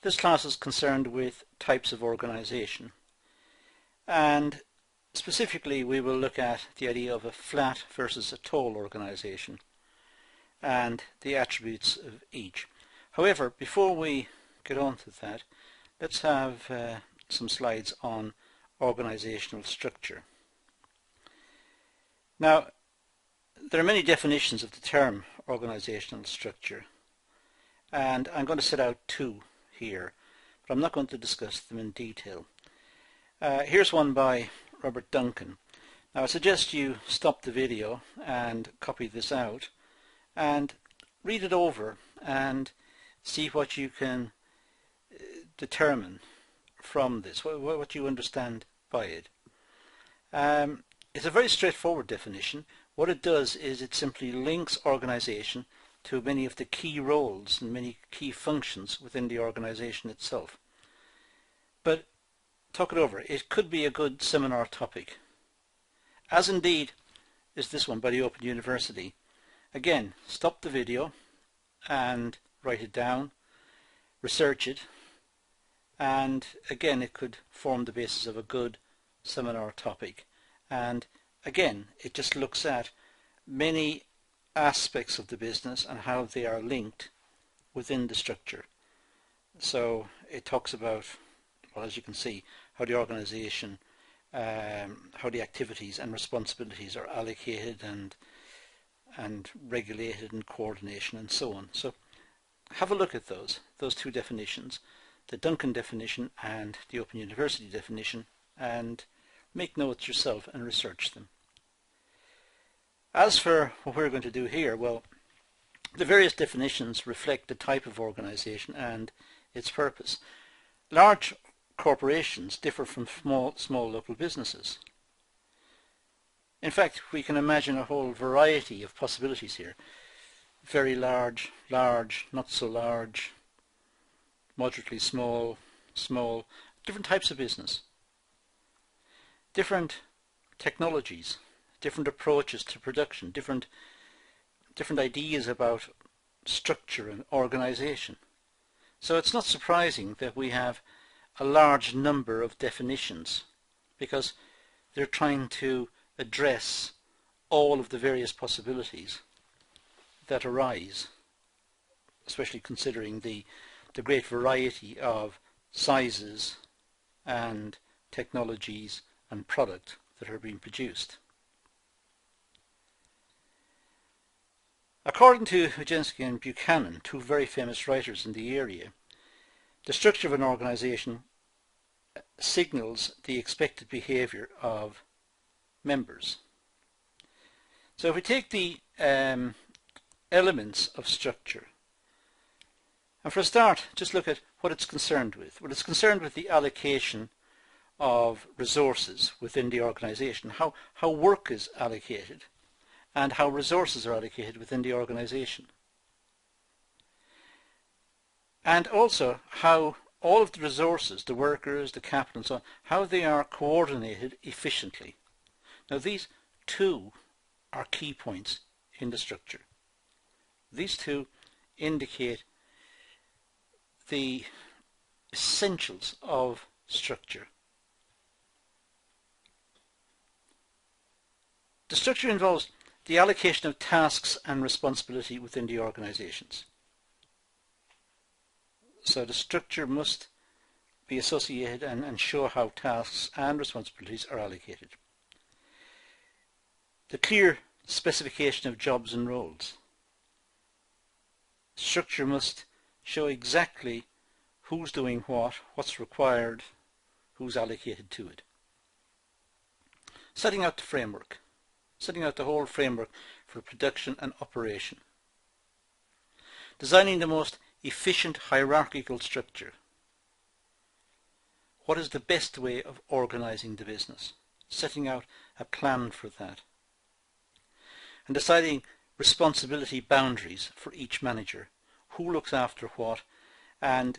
This class is concerned with types of organization, and specifically we will look at the idea of a flat versus a tall organization and the attributes of each. However, before we get on to that, let's have some slides on organizational structure. Now, there are many definitions of the term organizational structure, and I'm going to set out two here, but I'm not going to discuss them in detail. Here's one by Robert Duncan. Now I suggest you stop the video and copy this out and read it over and see what you can determine from this, what you understand by it. It's a very straightforward definition. What it does is it simply links organization to many of the key roles and many key functions within the organization itself. But talk it over. It could be a good seminar topic, as indeed is this one by the Open University. Again, stop the video and write it down, research it, and again it could form the basis of a good seminar topic. And again, it just looks at many aspects of the business and how they are linked within the structure. So it talks about, well, as you can see, how the organization, how the activities and responsibilities are allocated and regulated and coordination and so on. So have a look at those two definitions, the Duncan definition and the Open University definition, and make notes yourself and research them. As for what we're going to do here, well, the various definitions reflect the type of organization and its purpose. Large corporations differ from small local businesses. In fact, we can imagine a whole variety of possibilities here. Very large, large, not so large, moderately small, small, different types of business, different technologies, different approaches to production, different ideas about structure and organization. So it's not surprising that we have a large number of definitions, because they're trying to address all of the various possibilities that arise, especially considering the great variety of sizes and technologies and product that are being produced. According to Huczynski and Buchanan, two very famous writers in the area, the structure of an organization signals the expected behavior of members. So if we take the elements of structure, and for a start just look at what it's concerned with. Well, it's concerned with the allocation of resources within the organization, how work is allocated and how resources are allocated within the organization, and also how all of the resources, the workers, the capital and so on, how they are coordinated efficiently. Now these two are key points in the structure. These two indicate the essentials of structure. The structure involves the allocation of tasks and responsibility within the organizations. So the structure must be associated and show how tasks and responsibilities are allocated. The clear specification of jobs and roles. Structure must show exactly who's doing what, what's required, who's allocated to it. Setting out the framework. Setting out the whole framework for production and operation. Designing the most efficient hierarchical structure. What is the best way of organizing the business? Setting out a plan for that. And deciding responsibility boundaries for each manager. Who looks after what, and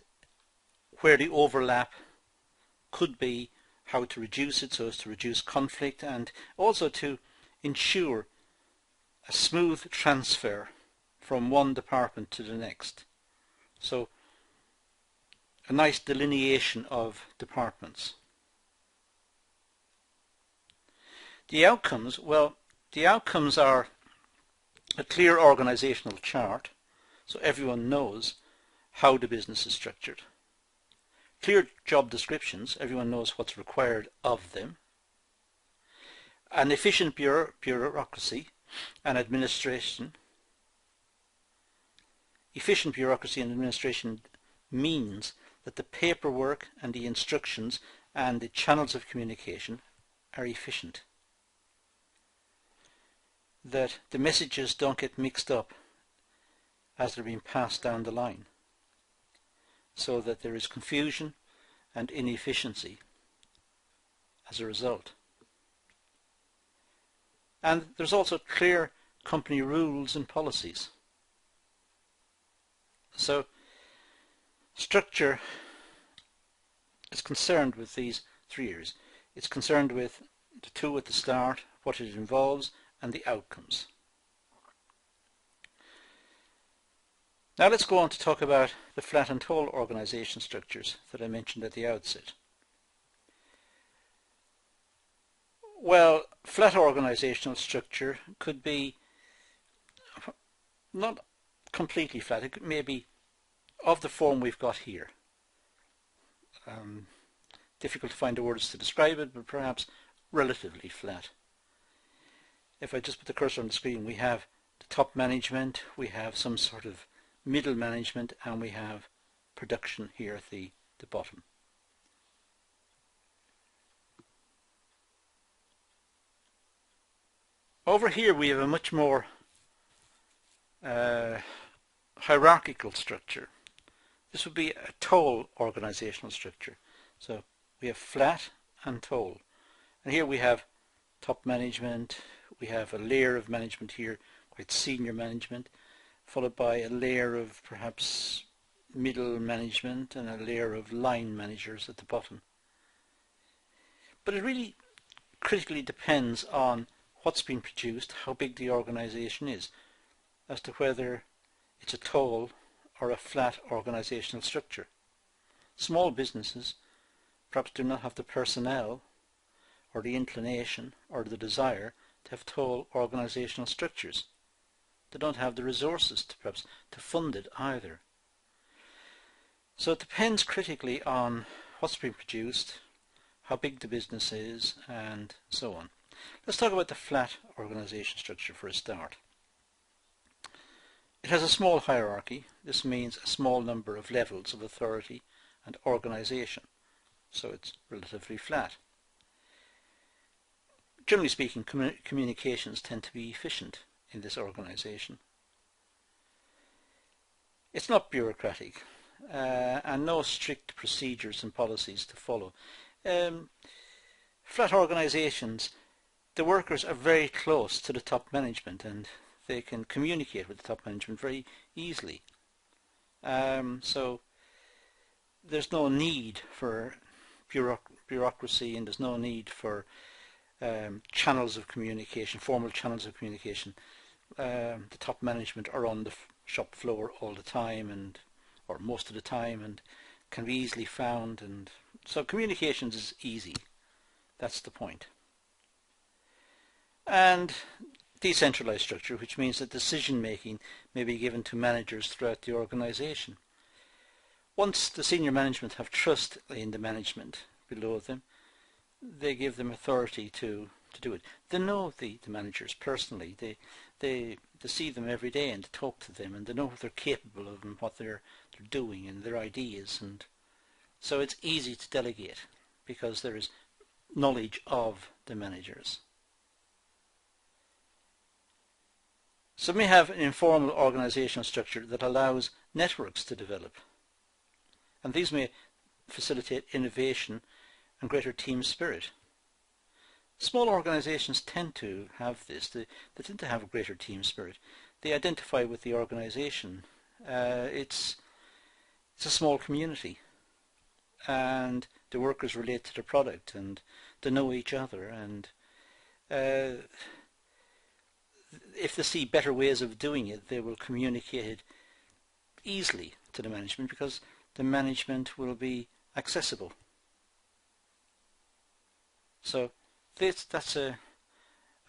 where the overlap could be, how to reduce it so as to reduce conflict, and also to ensure a smooth transfer from one department to the next. So a nice delineation of departments. The outcomes, well, the outcomes are a clear organizational chart, so everyone knows how the business is structured. Clear job descriptions, everyone knows what's required of them. An efficient bureaucracy and administration. Efficient bureaucracy and administration means that the paperwork and the instructions and the channels of communication are efficient. That the messages don't get mixed up as they're being passed down the line, so that there is confusion and inefficiency as a result. And there's also clear company rules and policies. So structure is concerned with these 3 areas. It's concerned with the 2 at the start, what it involves, and the outcomes. Now let's go on to talk about the flat and tall organization structures that I mentioned at the outset. Well, flat organizational structure could be not completely flat. It may be of the form we've got here. Difficult to find the words to describe it, but perhaps relatively flat. If I just put the cursor on the screen, we have the top management, we have some sort of middle management, and we have production here at the bottom. Over here we have a much more hierarchical structure. This would be a tall organizational structure. So we have flat and tall. And here we have top management, we have a layer of management here, quite senior management, followed by a layer of perhaps middle management and a layer of line managers at the bottom. But it really critically depends on what's being produced, how big the organization is, as to whether it's a tall or a flat organizational structure. Small businesses perhaps do not have the personnel or the inclination or the desire to have tall organizational structures. They don't have the resources perhaps to fund it either. So it depends critically on what's being produced, how big the business is, and so on. Let's talk about the flat organization structure for a start. It has a small hierarchy. This means a small number of levels of authority and organization. So it's relatively flat. Generally speaking, communications tend to be efficient in this organization. It's not bureaucratic and no strict procedures and policies to follow. Flat organizations, the workers are very close to the top management and they can communicate with the top management very easily. So there's no need for bureaucracy, and there's no need for channels of communication, formal channels of communication. The top management are on the shop floor all the time, or most of the time, and can be easily found, and so communications is easy. That's the point. And decentralized structure, which means that decision making may be given to managers throughout the organization. Once the senior management have trust in the management below them, they give them authority to do it. They know the managers personally. They see them every day and talk to them, and they know what they're capable of and what they're doing and their ideas, and so it's easy to delegate because there is knowledge of the managers. So we have an informal organizational structure that allows networks to develop, and these may facilitate innovation and greater team spirit. Small organizations tend to have this. They tend to have a greater team spirit. They identify with the organization. It's a small community, and the workers relate to the product, and they know each other, and if they see better ways of doing it, they will communicate it easily to the management because the management will be accessible. So that's a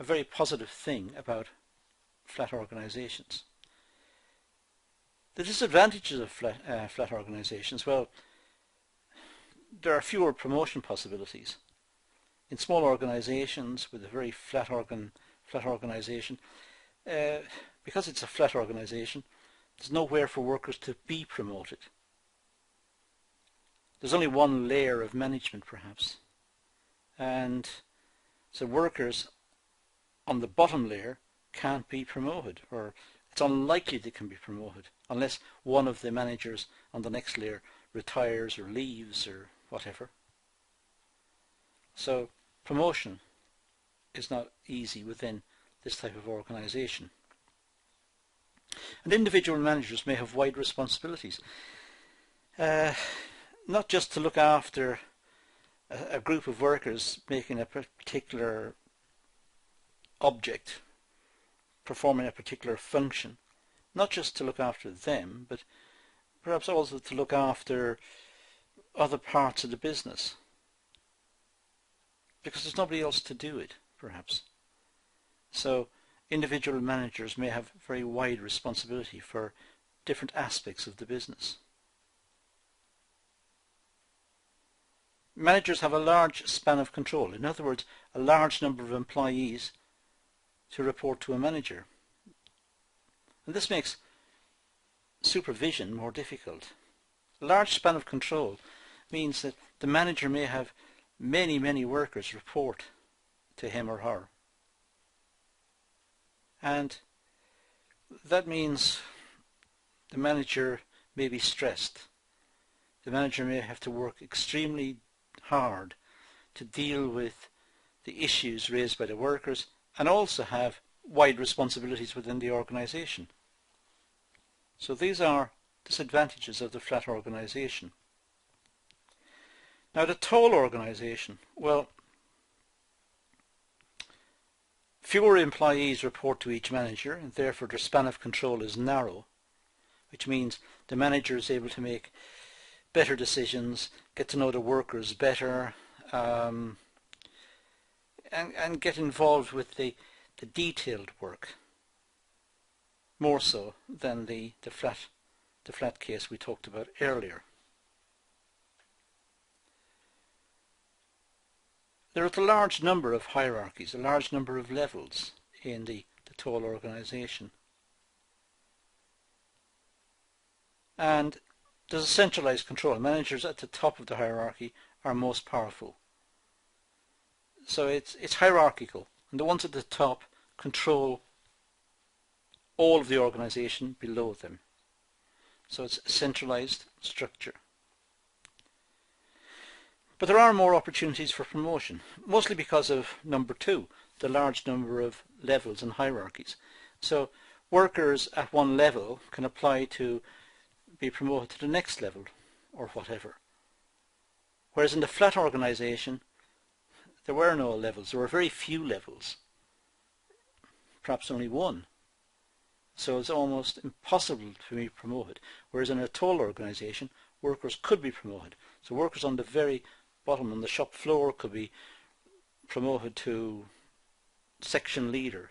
very positive thing about flat organizations. The disadvantages of flat organizations, well, there are fewer promotion possibilities. In small organizations with a very flat organization, because it's a flat organization, there's nowhere for workers to be promoted. There's only one layer of management perhaps, and so workers on the bottom layer can't be promoted, or it's unlikely they can be promoted unless one of the managers on the next layer retires or leaves or whatever. So promotion is not easy within this type of organization. And individual managers may have wide responsibilities, not just to look after a group of workers making a particular object, performing a particular function, not just to look after them, but perhaps also to look after other parts of the business, because there's nobody else to do it, perhaps. So individual managers may have very wide responsibility for different aspects of the business. Managers have a large span of control. In other words, a large number of employees to report to a manager. And this makes supervision more difficult. A large span of control means that the manager may have many workers report to him or her. And that means the manager may be stressed. The manager may have to work extremely hard to deal with the issues raised by the workers and also have wide responsibilities within the organization. So these are disadvantages of the flat organization. Now the tall organization, well, fewer employees report to each manager, and therefore their span of control is narrow, which means the manager is able to make better decisions, get to know the workers better, and get involved with the detailed work more so than the flat case we talked about earlier. There is a large number of hierarchies, a large number of levels in the tall organization. And there's a centralized control. Managers at the top of the hierarchy are most powerful. So it's hierarchical, and the ones at the top control all of the organization below them. So it's a centralized structure. But there are more opportunities for promotion, mostly because of number two, the large number of levels and hierarchies. So workers at one level can apply to be promoted to the next level or whatever. Whereas in the flat organization, there were no levels. There were very few levels, perhaps only one. So it's almost impossible to be promoted. Whereas in a tall organization, workers could be promoted. So workers on the very bottom, on the shop floor, could be promoted to section leader,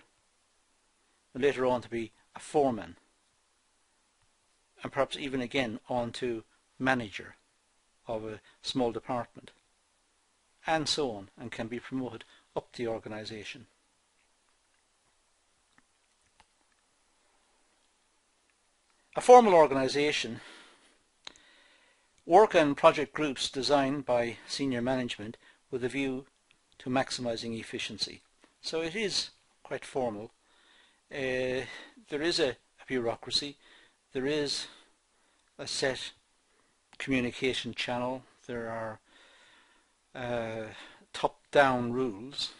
and later on to be a foreman, and perhaps even again on to manager of a small department, and so on, and can be promoted up the organization. A formal organization, work and project groups designed by senior management with a view to maximizing efficiency. So it is quite formal. There is a bureaucracy, there is a set communication channel, there are top-down rules,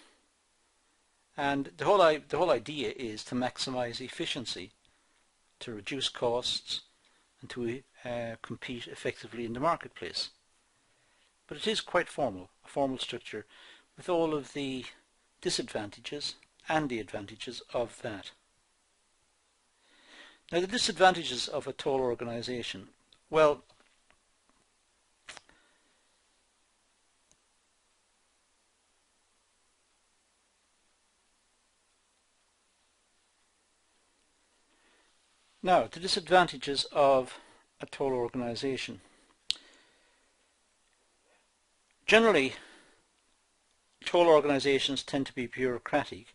and the whole idea is to maximize efficiency, to reduce costs, and to compete effectively in the marketplace. But it is quite formal, a formal structure with all of the disadvantages and the advantages of that. Now the disadvantages of a tall organization. Well, Now, the disadvantages of a total organization. Generally, total organizations tend to be bureaucratic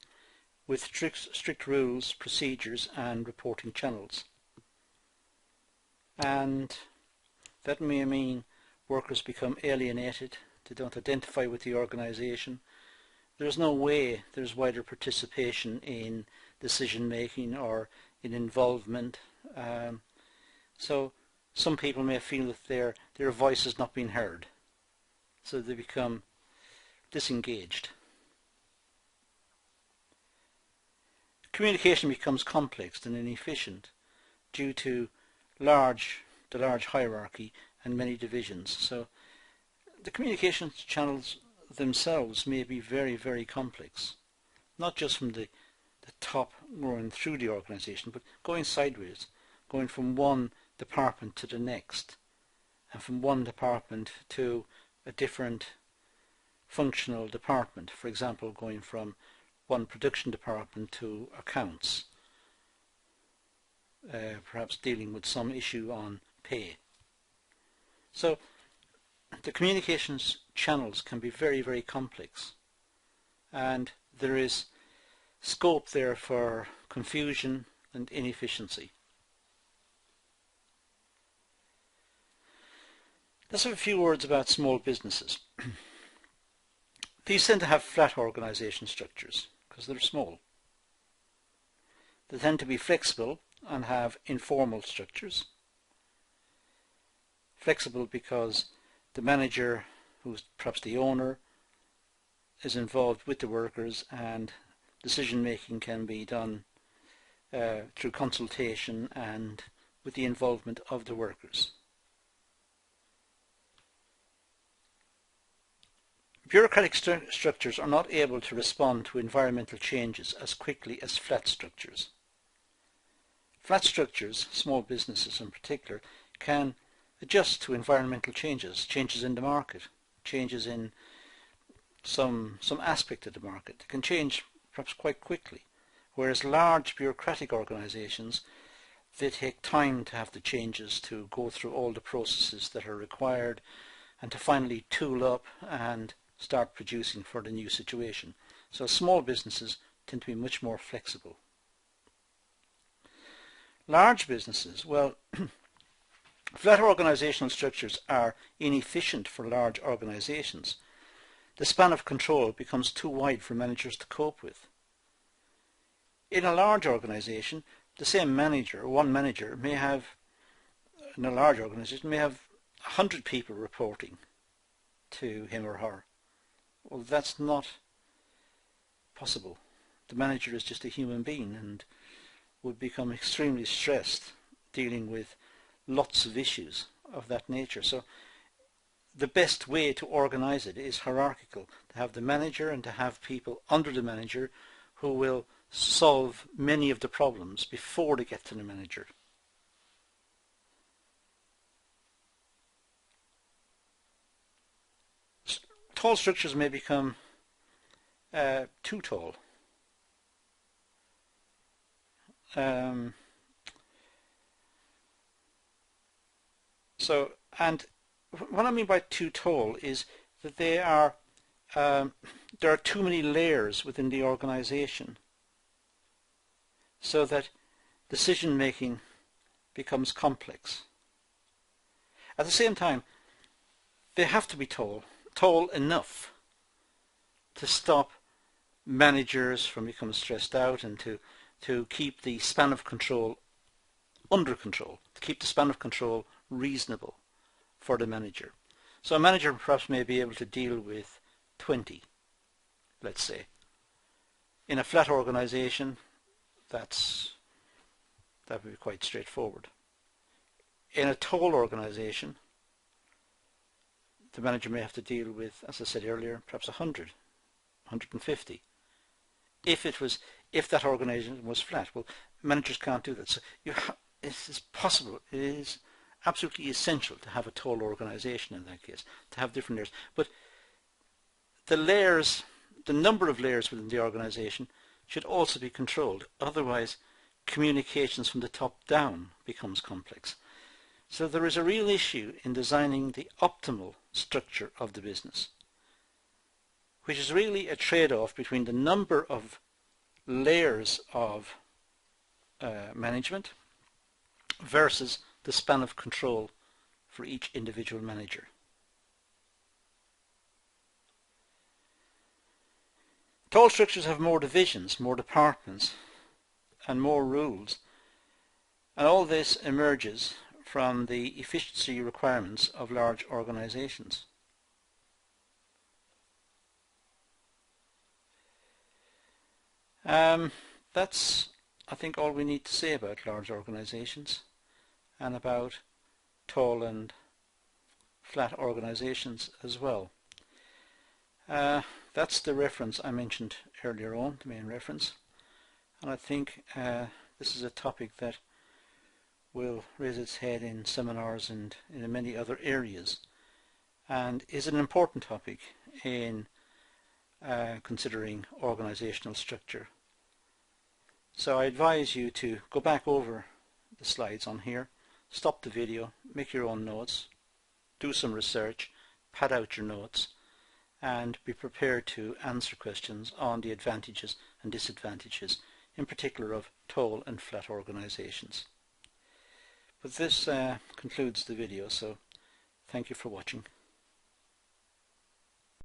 with strict rules, procedures and reporting channels. And that may mean workers become alienated, they don't identify with the organization. There's no way there's wider participation in decision making or in involvement. So some people may feel that their voice has not been heard, so they become disengaged. Communication becomes complex and inefficient due to the large hierarchy and many divisions. So the communication channels themselves may be very, very complex, not just from the top going through the organization, but going sideways, going from one department to the next, and from one department to a different functional department. For example, going from one production department to accounts, perhaps dealing with some issue on pay. So the communications channels can be very, very complex, and there is scope there for confusion and inefficiency. Let's have a few words about small businesses. These tend to have flat organization structures because they're small. They tend to be flexible and have informal structures. Flexible because the manager, who's perhaps the owner, is involved with the workers, and decision making can be done through consultation and with the involvement of the workers. Bureaucratic structures are not able to respond to environmental changes as quickly as flat structures. Flat structures, small businesses in particular, can adjust to environmental changes in the market, changes in some aspect of the market. They can change perhaps quite quickly, whereas large bureaucratic organizations, they take time to have the changes, to go through all the processes that are required, and to finally tool up and start producing for the new situation. So small businesses tend to be much more flexible. Large businesses, well, flat organizational structures are inefficient for large organizations. The span of control becomes too wide for managers to cope with. In a large organization, the same manager, one manager, may have, in a large organization, may have 100 people reporting to him or her. Well, that's not possible. The manager is just a human being and would become extremely stressed dealing with lots of issues of that nature. So the best way to organize it is hierarchical, to have the manager and to have people under the manager who will solve many of the problems before they get to the manager. Tall structures may become too tall. And what I mean by too tall is that there are too many layers within the organization, so that decision making becomes complex. At the same time, they have to be tall enough to stop managers from becoming stressed out, and to keep the span of control under control, to keep the span of control reasonable for the manager. So a manager perhaps may be able to deal with 20, let's say. In a flat organization, that would be quite straightforward. In a tall organization, the manager may have to deal with, as I said earlier, perhaps 100, 150. If that organization was flat, well, managers can't do that. So it is possible, it is absolutely essential to have a tall organization in that case, to have different layers. But the layers, the number of layers within the organization should also be controlled. Otherwise, communications from the top down becomes complex. So there is a real issue in designing the optimal structure of the business, which is really a trade-off between the number of layers of management versus the span of control for each individual manager. Tall structures have more divisions, more departments, and more rules, and all this emerges from the efficiency requirements of large organizations. That's, I think, all we need to say about large organizations and about tall and flat organizations as well. That's the reference I mentioned earlier on, the main reference, and I think this is a topic that will raise its head in seminars and in many other areas, and is an important topic in considering organizational structure. So I advise you to go back over the slides on here, stop the video, make your own notes, do some research, pad out your notes, and be prepared to answer questions on the advantages and disadvantages, in particular of tall and flat organizations. But this concludes the video, so thank you for watching.